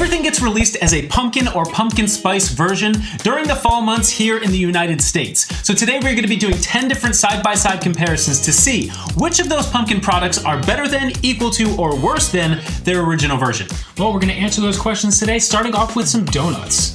Everything gets released as a pumpkin or pumpkin spice version during the fall months here in the United States. So today we're going to be doing 10 different side-by-side comparisons to see which of those pumpkin products are better than, equal to, or worse than their original version. Well, we're going to answer those questions today, starting off with some donuts.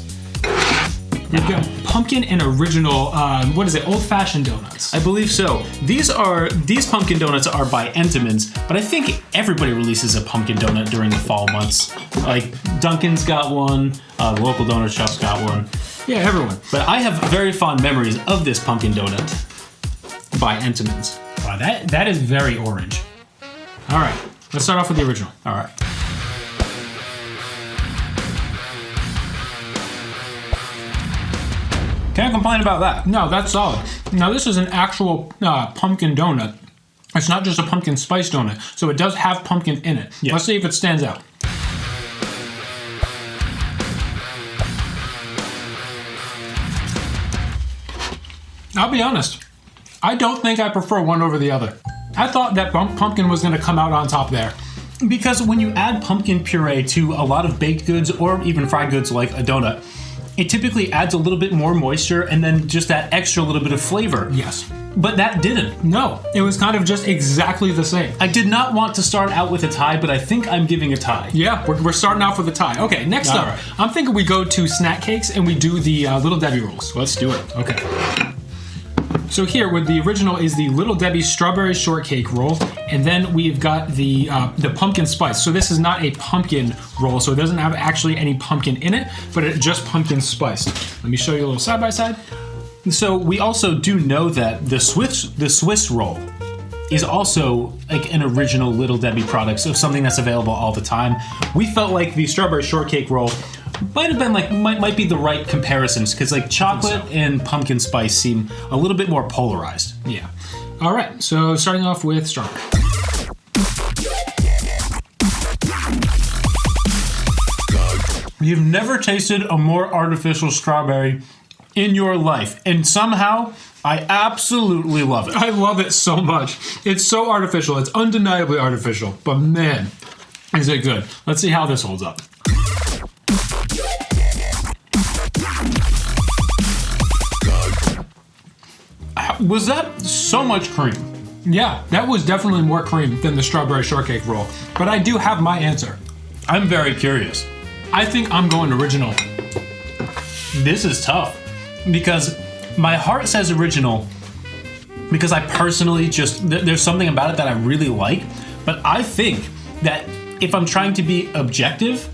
We've got pumpkin and original, old-fashioned donuts. I believe so. These pumpkin donuts are by Entenmann's, but I think everybody releases a pumpkin donut during the fall months. Like Dunkin's got one, the local donut shop's got one. Yeah, everyone. But I have very fond memories of this pumpkin donut by Entenmann's. Wow, that is very orange. All right, let's start off with the original. All right. Can't complain about that. No, that's solid. Now, this is an actual pumpkin donut. It's not just a pumpkin spice donut, so it does have pumpkin in it. Yeah. Let's see if it stands out. I'll be honest. I don't think I prefer one over the other. I thought that pumpkin was going to come out on top there. Because when you add pumpkin puree to a lot of baked goods or even fried goods like a donut, it typically adds a little bit more moisture and then just that extra little bit of flavor. Yes. But that didn't. No, it was kind of just exactly the same. I did not want to start out with a tie, but I think I'm giving a tie. Yeah, we're starting off with a tie. Okay, next up, right. I'm thinking we go to snack cakes and we do the Little Debbie rolls. Let's do it. Okay. So here, with the original is the Little Debbie strawberry shortcake roll, and then we've got the pumpkin spice. So this is not a pumpkin roll, so it doesn't have actually any pumpkin in it, but it's just pumpkin spiced. Let me show you a little side by side. So we also do know that the Swiss roll is also like an original Little Debbie product, so something that's available all the time. We felt like the strawberry shortcake roll might be the right comparisons, because like chocolate and pumpkin spice seem a little bit more polarized. Yeah. All right, so starting off with strawberry. You've never tasted a more artificial strawberry in your life, and somehow I absolutely love it. I love it so much. It's so artificial. It's undeniably artificial, but man, is it good. Let's see how this holds up. Was that so much cream? Yeah, that was definitely more cream than the strawberry shortcake roll, but I do have my answer. I'm very curious. I think I'm going original. This is tough because my heart says original because I personally there's something about it that I really like, but I think that if I'm trying to be objective,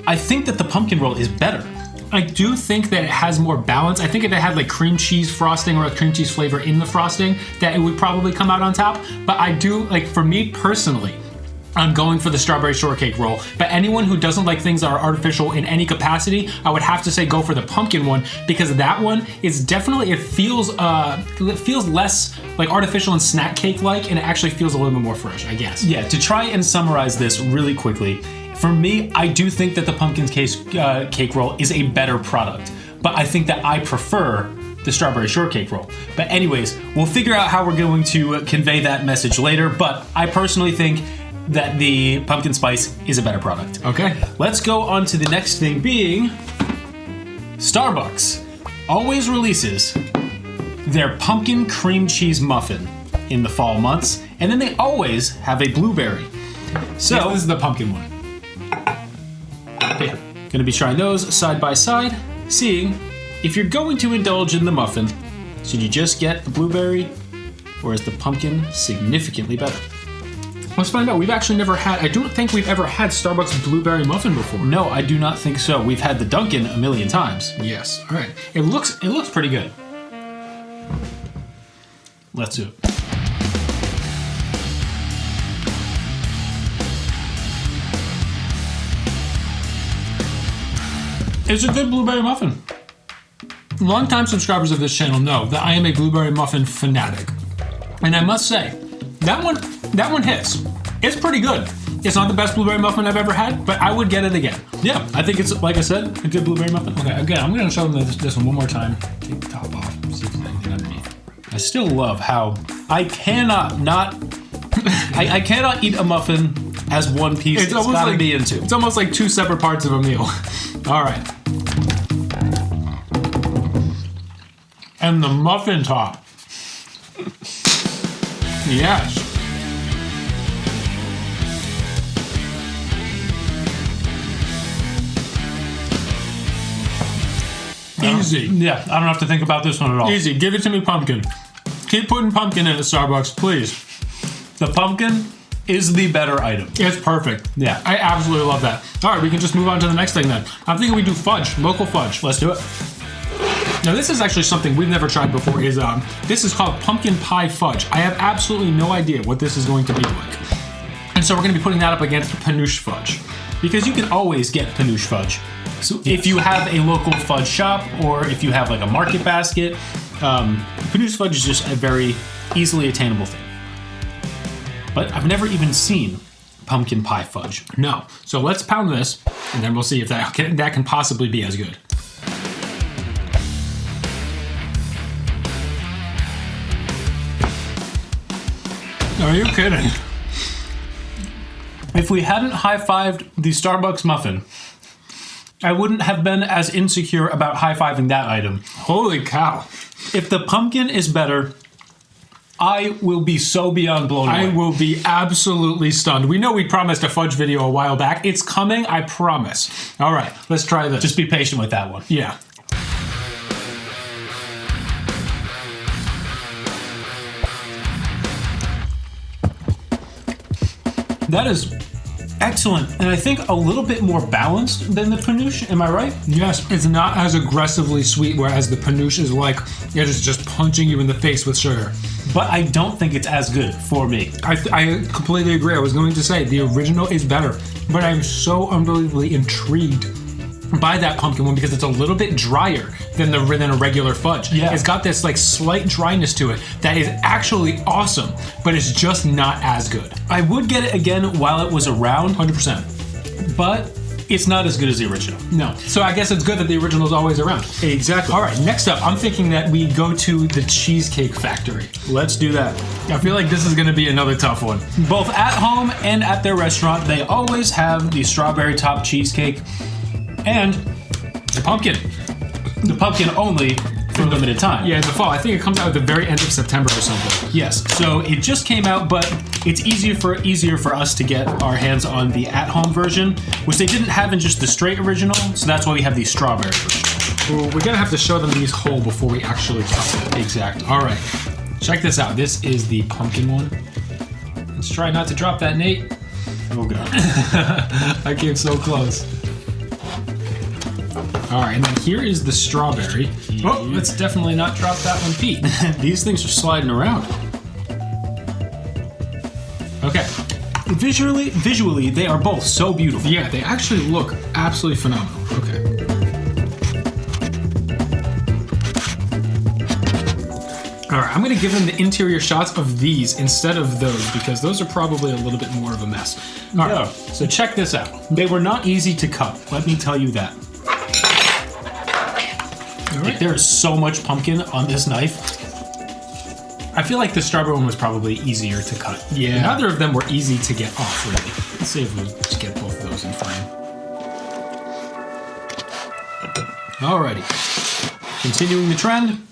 I think that the pumpkin roll is better. I do think that it has more balance. I think if it had like cream cheese frosting or a cream cheese flavor in the frosting, that it would probably come out on top. But I do, like, for me personally, I'm going for the strawberry shortcake roll. But anyone who doesn't like things that are artificial in any capacity, I would have to say go for the pumpkin one, because that one is definitely, it feels less like artificial and snack cake like, and it actually feels a little bit more fresh, I guess. Yeah, to try and summarize this really quickly, for me, I do think that the pumpkin cake roll is a better product, but I think that I prefer the strawberry shortcake roll. But anyways, we'll figure out how we're going to convey that message later, but I personally think that the pumpkin spice is a better product. Okay. Let's go on to the next thing, being Starbucks always releases their pumpkin cream cheese muffin in the fall months, and then they always have a blueberry. So yes, this is the pumpkin one. Okay. Gonna be trying those side by side, seeing if you're going to indulge in the muffin, should you just get the blueberry, or is the pumpkin significantly better? Let's find out. We've actually never had, I don't think we've ever had Starbucks blueberry muffin before. No, I do not think so. We've had the Dunkin' a million times. Yes. All right. It looks pretty good. Let's do it. It's a good blueberry muffin. Longtime subscribers of this channel know that I am a blueberry muffin fanatic. And I must say, that one hits. It's pretty good. It's not the best blueberry muffin I've ever had, but I would get it again. Yeah, I think it's, like I said, a good blueberry muffin. Okay, again, I'm gonna show them this one more time. Take the top off, see if there's anything underneath. I still love how I cannot eat a muffin as one piece. It's almost gotta like be into. It's almost like two separate parts of a meal. All right. And the muffin top. Yes. Easy. Yeah, I don't have to think about this one at all. Easy. Give it to me, pumpkin. Keep putting pumpkin in at Starbucks, please. The pumpkin is the better item. It's perfect. Yeah. I absolutely love that. All right, we can just move on to the next thing then. I'm thinking we do fudge, local fudge. Let's do it. Now this is actually something we've never tried before. This is called pumpkin pie fudge. I have absolutely no idea what this is going to be like. And so we're going to be putting that up against panache fudge. Because you can always get panache fudge. So if you have a local fudge shop or if you have like a market basket, panache fudge is just a very easily attainable thing. But I've never even seen pumpkin pie fudge. No. So let's pound this, and then we'll see if that can possibly be as good. Are you kidding? If we hadn't high-fived the Starbucks muffin, I wouldn't have been as insecure about high-fiving that item. Holy cow. If the pumpkin is better, I will be so beyond blown away. I will be absolutely stunned. We know we promised a fudge video a while back. It's coming, I promise. All right, let's try this. Just be patient with that one. Yeah. That is excellent, and I think a little bit more balanced than the panache. Am I right? Yes, it's not as aggressively sweet, whereas the panache is like it is just punching you in the face with sugar. But I don't think it's as good for me. I completely agree. I was going to say the original is better, but I'm so unbelievably intrigued by that pumpkin one because it's a little bit drier than a regular fudge. Yeah. It's got this like slight dryness to it that is actually awesome, but it's just not as good. I would get it again while it was around, 100%. but it's not as good as the original. No. So I guess it's good that the original is always around. Exactly. All right, next up, I'm thinking that we go to the Cheesecake Factory. Let's do that. I feel like this is going to be another tough one. Both at home and at their restaurant, they always have the strawberry top cheesecake and The pumpkin. the pumpkin only for a limited time. Yeah, in the fall. I think it comes out at the very end of September or something. Yes. So it just came out, but it's easier for us to get our hands on the at-home version, which they didn't have in just the straight original. So that's why we have the strawberry version. Well, we're going to have to show them these whole before we actually cut it. Exactly. All right. Check this out. This is the pumpkin one. Let's try not to drop that, Nate. Oh god. I came so close. All right, and then here is the strawberry. Oh, let's definitely not drop that one, Pete. These things are sliding around. Okay. Visually, they are both so beautiful. Yeah, they actually look absolutely phenomenal. Okay. All right, I'm going to give them the interior shots of these instead of those because those are probably a little bit more of a mess. All right, so check this out. They were not easy to cut, let me tell you that. All right. There is so much pumpkin on this knife. I feel like the strawberry one was probably easier to cut. Yeah. Neither of them were easy to get off, really. Let's see if we just get both of those in frame. Alrighty. Continuing the trend,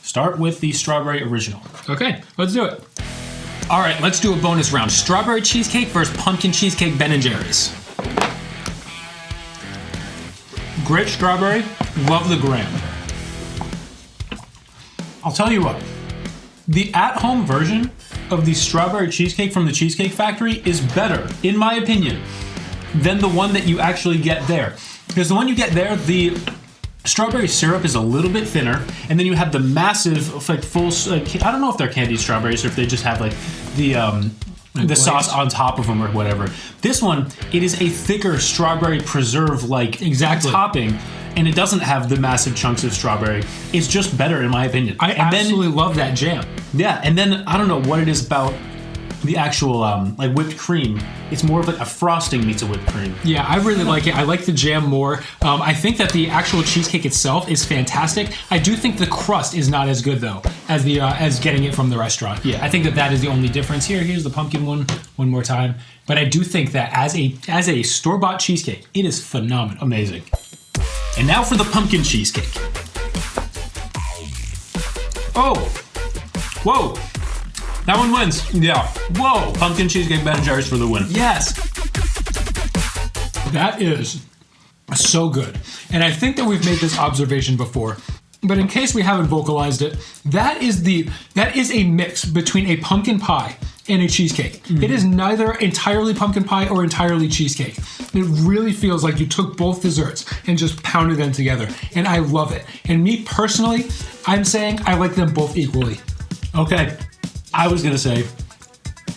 start with the strawberry original. Okay, let's do it. All right, let's do a bonus round. Strawberry cheesecake versus pumpkin cheesecake Ben & Jerry's. Great strawberry, love the graham. I'll tell you what, the at-home version of the strawberry cheesecake from the Cheesecake Factory is better, in my opinion, than the one that you actually get there. Because the one you get there, the strawberry syrup is a little bit thinner, and then you have the massive, like full, I don't know if they're candied strawberries or if they just have like the sauce on top of them or whatever. This one, it is a thicker strawberry preserve-like topping, and it doesn't have the massive chunks of strawberry. It's just better in my opinion. I absolutely love that jam. Yeah, and then I don't know what it is about the actual like whipped cream. It's more of like a frosting meets a whipped cream. Yeah, I really like it. I like the jam more. I think that the actual cheesecake itself is fantastic. I do think the crust is not as good though as the as getting it from the restaurant. Yeah. I think that is the only difference here. Here's the pumpkin one more time. But I do think that as a store-bought cheesecake, it is phenomenal. Amazing. And now for the pumpkin cheesecake. Oh, whoa. That one wins. Yeah. Whoa. Pumpkin cheesecake Ben & Jerry's for the win. Yes. That is so good. And I think that we've made this observation before, but in case we haven't vocalized it, that is a mix between a pumpkin pie and a cheesecake. Mm-hmm. It is neither entirely pumpkin pie or entirely cheesecake. It really feels like you took both desserts and just pounded them together. And I love it. And me personally, I'm saying I like them both equally. Okay. I was going to say,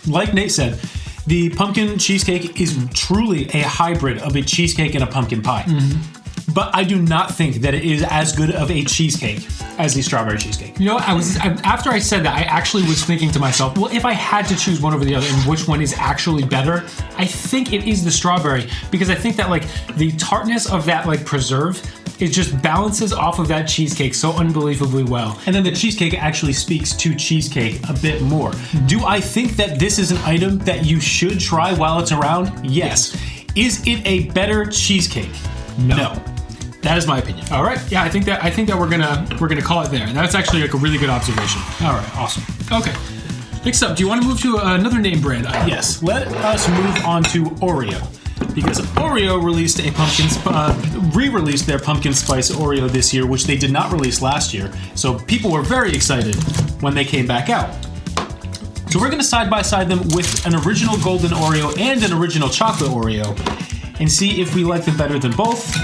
like Nate said, the pumpkin cheesecake is truly a hybrid of a cheesecake and a pumpkin pie. Mm-hmm. But I do not think that it is as good of a cheesecake as the strawberry cheesecake. You know, after I said that, I actually was thinking to myself, well, if I had to choose one over the other and which one is actually better, I think it is the strawberry, because I think that like the tartness of that like preserve, it just balances off of that cheesecake so unbelievably well. And then the cheesecake actually speaks to cheesecake a bit more. Do I think that this is an item that you should try while it's around? Yes. Is it a better cheesecake? No. That is my opinion. All right. Yeah, I think that we're gonna call it there. And that's actually like a really good observation. All right. Awesome. Okay. Next up, do you want to move to another name brand item? Yes. Let us move on to Oreo. Because Oreo released re-released their pumpkin spice Oreo this year, which they did not release last year. So people were very excited when they came back out. So we're going to side by side them with an original golden Oreo and an original chocolate Oreo, and see if we like them better than both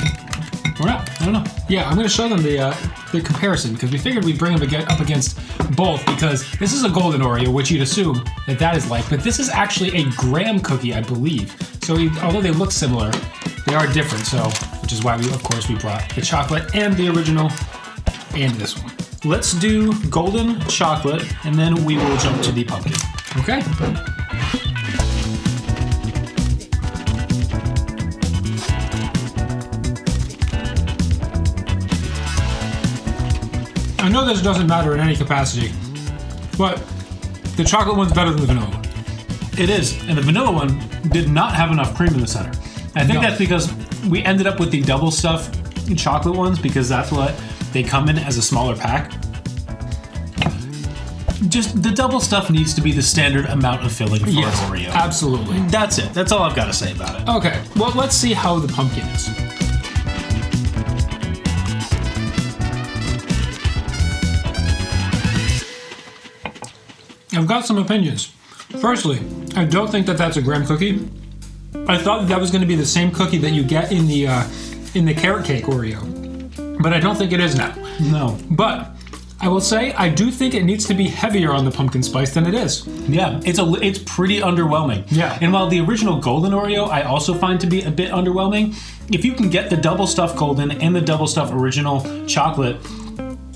or not. I don't know. Yeah, I'm going to show them the comparison, because we figured we'd bring them up against both, because this is a golden Oreo, which you'd assume that is like, but this is actually a graham cookie, I believe. So although they look similar, they are different. So, which is why we brought the chocolate and the original and this one. Let's do golden chocolate, and then we will jump to the pumpkin. Okay. I know this doesn't matter in any capacity, but the chocolate one's better than the vanilla one. It is, and the vanilla one did not have enough cream in the center. I think that's because we ended up with the double stuff chocolate ones, because that's what they come in as a smaller pack. Just the double stuff needs to be the standard amount of filling for an Oreo. Absolutely. That's it. That's all I've got to say about it. Okay, well, let's see how the pumpkin is. I've got some opinions. Firstly, I don't think that that's a graham cookie. I thought that was going to be the same cookie that you get in the carrot cake Oreo, but I don't think it is now. No. But I will say I do think it needs to be heavier on the pumpkin spice than it is. Yeah, it's pretty underwhelming. Yeah. And while the original golden Oreo I also find to be a bit underwhelming, if you can get the double stuff golden and the double stuff original chocolate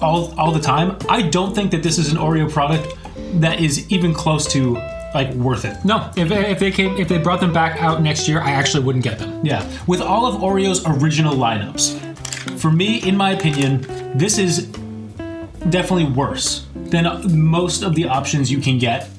all the time, I don't think that this is an Oreo product that is even close to like worth it. No, if they brought them back out next year, I actually wouldn't get them. Yeah, with all of Oreo's original lineups, for me, in my opinion, this is definitely worse than most of the options you can get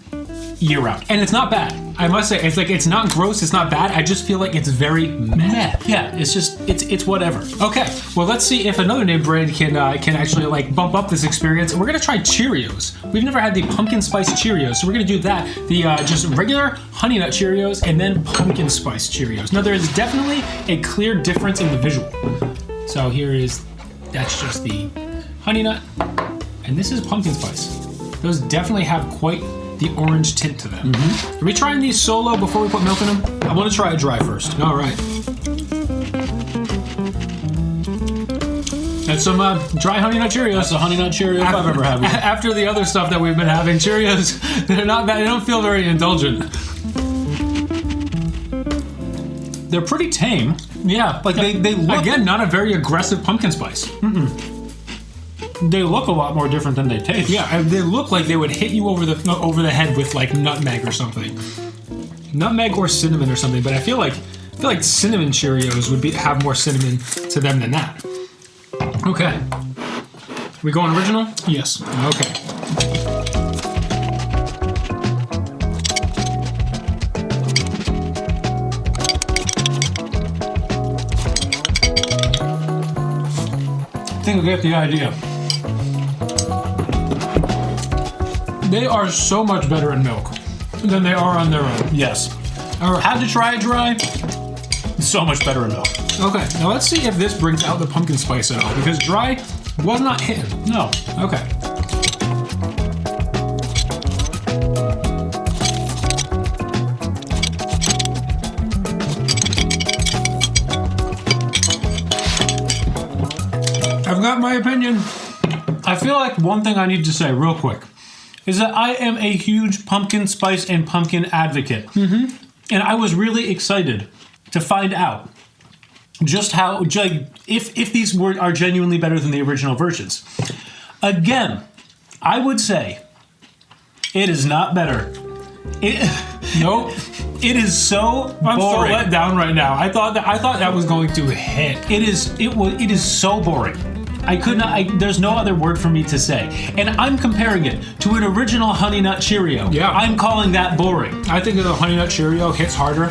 year round. And it's not bad. I must say, it's not gross, it's not bad. I just feel like it's very meh. Yeah, it's whatever. Okay, well, let's see if another name brand can actually like bump up this experience. We're gonna try Cheerios. We've never had the pumpkin spice Cheerios, so we're gonna do that. The just regular honey nut Cheerios and then pumpkin spice Cheerios. Now, there is definitely a clear difference in the visual. So that's just the honey nut, and this is pumpkin spice. Those definitely have quite the orange tint to them. Mm-hmm. Are we trying these solo before we put milk in them? I want to try it dry first. All right. That's some dry honey nut Cheerios. That's a honey nut Cheerio if I've ever had one. After the other stuff that we've been having, Cheerios, they're not bad. They don't feel very indulgent. They're pretty tame. Yeah. Like they look... Again, not a very aggressive pumpkin spice. Mm-mm. They look a lot more different than they taste. Yeah, and they look like they would hit you over the head with like nutmeg or something. Nutmeg or cinnamon or something, but I feel like cinnamon Cheerios would have more cinnamon to them than that. Okay. We going original? Yes. Okay. I think I get the idea. They are so much better in milk than they are on their own. Yes. Had to try it dry. So much better in milk. Okay, now let's see if this brings out the pumpkin spice at all, because dry was not hitting. No. Okay. I've got my opinion. I feel like one thing I need to say real quick is that I am a huge pumpkin spice and pumpkin advocate. Mm-hmm. And I was really excited to find out just how, if these are genuinely better than the original versions. Again, I would say it is not better. Nope. It is so boring. I'm so let down right now. I thought that was going to hit. It is so boring. I could not. There's no other word for me to say. And I'm comparing it to an original Honey Nut Cheerio. Yeah. I'm calling that boring. I think that the Honey Nut Cheerio hits harder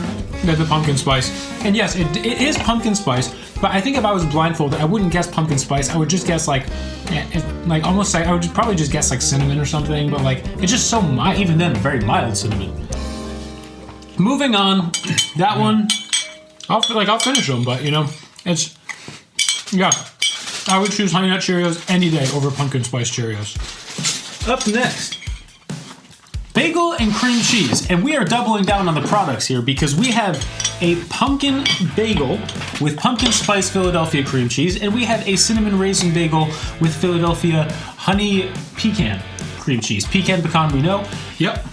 than the pumpkin spice. And yes, it is pumpkin spice, but I think if I was blindfolded, I wouldn't guess pumpkin spice. I would just guess I would probably just guess like cinnamon or something, but like it's just so mild. Even then, very mild cinnamon. Moving on, that one, I'll finish them, but it's, yeah. I would choose Honey Nut Cheerios any day over pumpkin spice Cheerios. Up next, bagel and cream cheese. And we are doubling down on the products here because we have a pumpkin bagel with pumpkin spice Philadelphia cream cheese, and we have a cinnamon raisin bagel with Philadelphia honey pecan cream cheese. Pecan we know. Yep.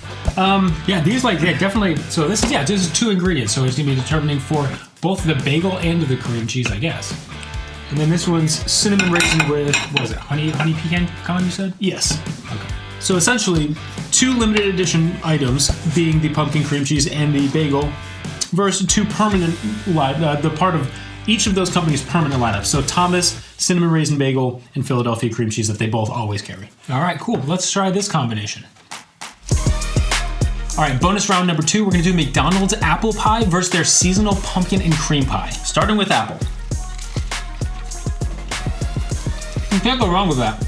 These definitely. So this is 2 ingredients, so it's gonna be determining for both the bagel and the cream cheese, I guess. And then this one's cinnamon raisin with, what was it, honey pecan you said? Yes. Okay. So essentially, 2 limited edition items, being the pumpkin cream cheese and the bagel, versus 2 permanent, the part of each of those companies' permanent lineups. So Thomas, cinnamon raisin bagel, and Philadelphia cream cheese that they both always carry. All right, cool. Let's try this combination. All right, bonus round number 2, we're gonna do McDonald's apple pie versus their seasonal pumpkin and cream pie. Starting with apple. You can't go wrong with that.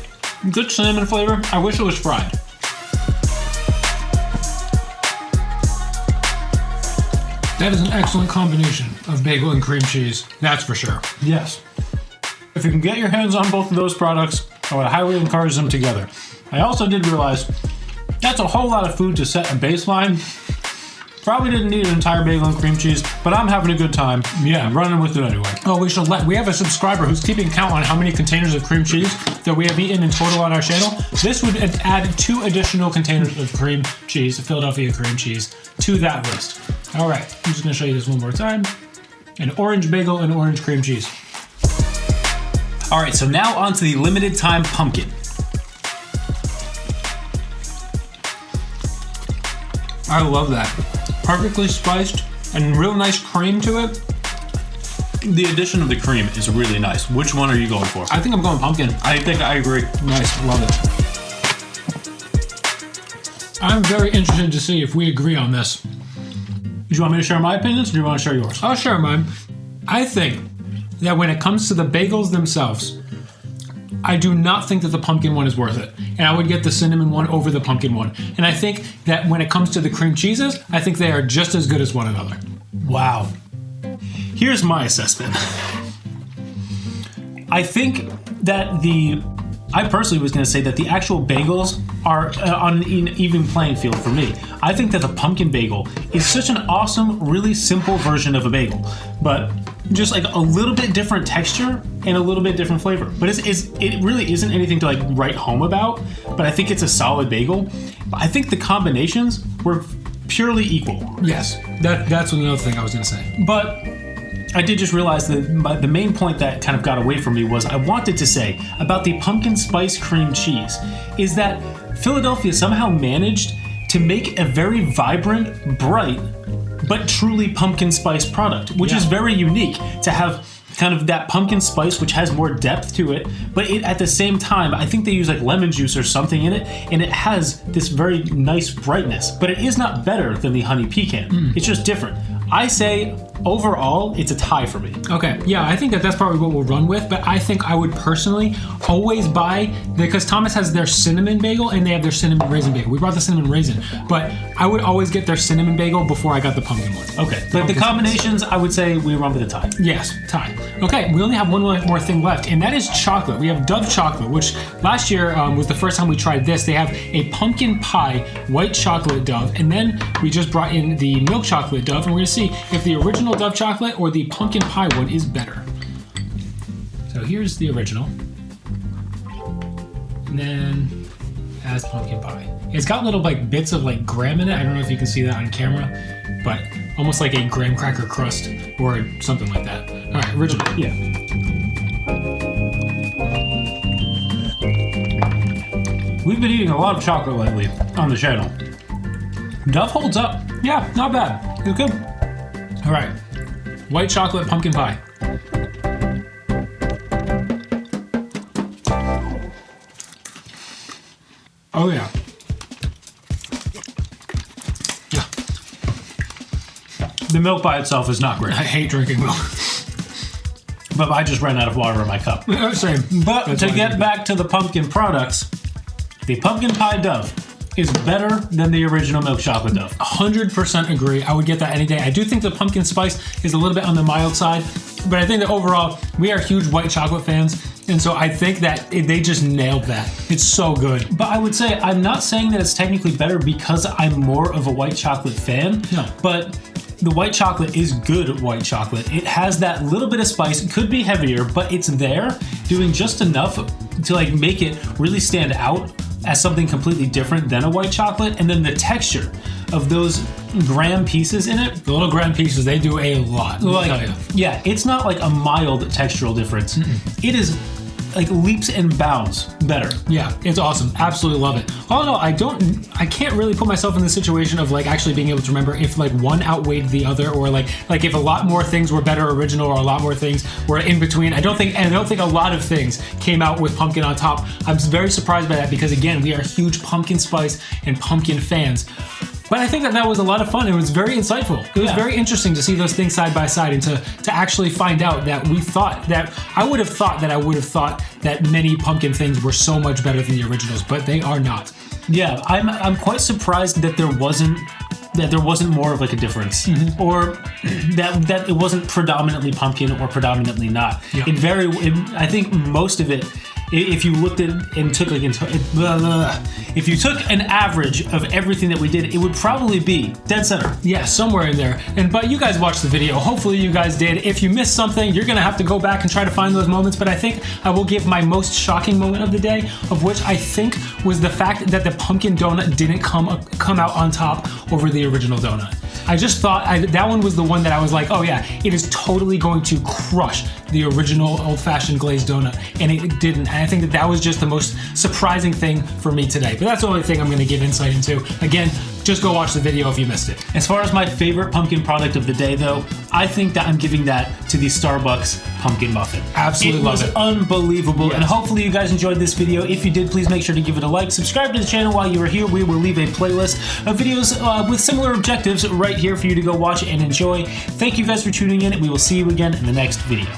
Good cinnamon flavor. I wish it was fried. That is an excellent combination of bagel and cream cheese. That's for sure. Yes. If you can get your hands on both of those products, I would highly encourage them together. I also did realize that's a whole lot of food to set a baseline. Probably didn't need an entire bagel and cream cheese, but I'm having a good time. Yeah. I'm running with it anyway. Oh, we have a subscriber who's keeping count on how many containers of cream cheese that we have eaten in total on our channel. This would add 2 additional containers of cream cheese, Philadelphia cream cheese, to that list. All right, I'm just gonna show you this one more time. An orange bagel and orange cream cheese. All right, so now on to the limited time pumpkin. I love that. Perfectly spiced and real nice cream to it. The addition of the cream is really nice. Which one are you going for? I think I'm going pumpkin. I think I agree. Nice, love it. I'm very interested to see if we agree on this. Do you want me to share my opinions or do you want to share yours? I'll share mine. I think that when it comes to the bagels themselves, I do not think that the pumpkin one is worth it. And I would get the cinnamon one over the pumpkin one. And I think that when it comes to the cream cheeses, I think they are just as good as one another. Wow. Here's my assessment. I think that I personally was going to say that the actual bagels are on an even playing field for me. I think that the pumpkin bagel is such an awesome, really simple version of a bagel, but just like a little bit different texture and a little bit different flavor. But it really isn't anything to like write home about, but I think it's a solid bagel. But I think the combinations were purely equal. Yes, that's another thing I was going to say. But I did just realize that the main point that kind of got away from me was I wanted to say about the pumpkin spice cream cheese is that Philadelphia somehow managed to make a very vibrant, bright, but truly pumpkin spice product, which is very unique to have kind of that pumpkin spice, which has more depth to it, but at the same time, I think they use like lemon juice or something in it, and it has this very nice brightness, but it is not better than the honey pecan. It's just different. I say overall, it's a tie for me. Okay, yeah, I think that's probably what we'll run with, but I think I would personally always buy, because Thomas has their cinnamon bagel and they have their cinnamon raisin bagel. We brought the cinnamon raisin, but I would always get their cinnamon bagel before I got the pumpkin one. Okay, but the combinations, I would say we run with a tie. Yes, tie. Okay, we only have one more thing left, and that is chocolate. We have Dove chocolate, which last year was the first time we tried this. They have a pumpkin pie white chocolate Dove, and then we just brought in the milk chocolate Dove, and we're gonna see if the original Dove chocolate or the pumpkin pie one is better. So here's the original, and then as pumpkin pie. It's got little like bits of like graham in it. I don't know if you can see that on camera, but almost like a graham cracker crust or something like that. All right, original. Yeah. We've been eating a lot of chocolate lately on the channel. Dove holds up. Yeah, not bad. It's good. All right, white chocolate pumpkin pie. Oh yeah. Yeah. The milk by itself is not great. I hate drinking milk. But I just ran out of water in my cup. Same. But to get back to the pumpkin products, the pumpkin pie Dove is better than the original milk chocolate Dove. 100% agree. I would get that any day. I do think the pumpkin spice is a little bit on the mild side, but I think that overall, we are huge white chocolate fans, and so I think that they just nailed that. It's so good. But I would say, I'm not saying that it's technically better because I'm more of a white chocolate fan. No. But the white chocolate is good white chocolate. It has that little bit of spice. It could be heavier, but it's there doing just enough to like make it really stand out as something completely different than a white chocolate. And then the texture of those graham pieces in it. The little graham pieces, they do a lot. Like, yeah, it's not like a mild textural difference. It is like leaps and bounds better. Yeah, it's awesome. Absolutely love it. All in all, I can't really put myself in the situation of like actually being able to remember if like one outweighed the other, or like if a lot more things were better original or a lot more things were in between. I don't think a lot of things came out with pumpkin on top. I'm very surprised by that because again, we are huge pumpkin spice and pumpkin fans. But I think that was a lot of fun. It was very insightful. It was very interesting to see those things side by side and to actually find out that I would have thought that many pumpkin things were so much better than the originals, but they are not. Yeah, I'm quite surprised that there wasn't more of like a difference, or that it wasn't predominantly pumpkin or predominantly not. Yeah. I think most of it, if you looked at and took like if you took an average of everything that we did, it would probably be dead center. Yeah, somewhere in there. But you guys watched the video. Hopefully you guys did. If you missed something, you're gonna have to go back and try to find those moments. But I think I will give my most shocking moment of the day, of which I think was the fact that the pumpkin donut didn't come out on top over the original donut. I just thought that one was the one that I was like, oh yeah, it is totally going to crush the original old-fashioned glazed donut, and it didn't. And I think that was just the most surprising thing for me today. But that's the only thing I'm going to give insight into. Again, just go watch the video if you missed it. As far as my favorite pumpkin product of the day, though, I think that I'm giving that to the Starbucks pumpkin muffin. Absolutely love it. It was unbelievable, yes. And hopefully you guys enjoyed this video. If you did, please make sure to give it a like. Subscribe to the channel while you are here. We will leave a playlist of videos with similar objectives right here for you to go watch and enjoy. Thank you guys for tuning in. We will see you again in the next video.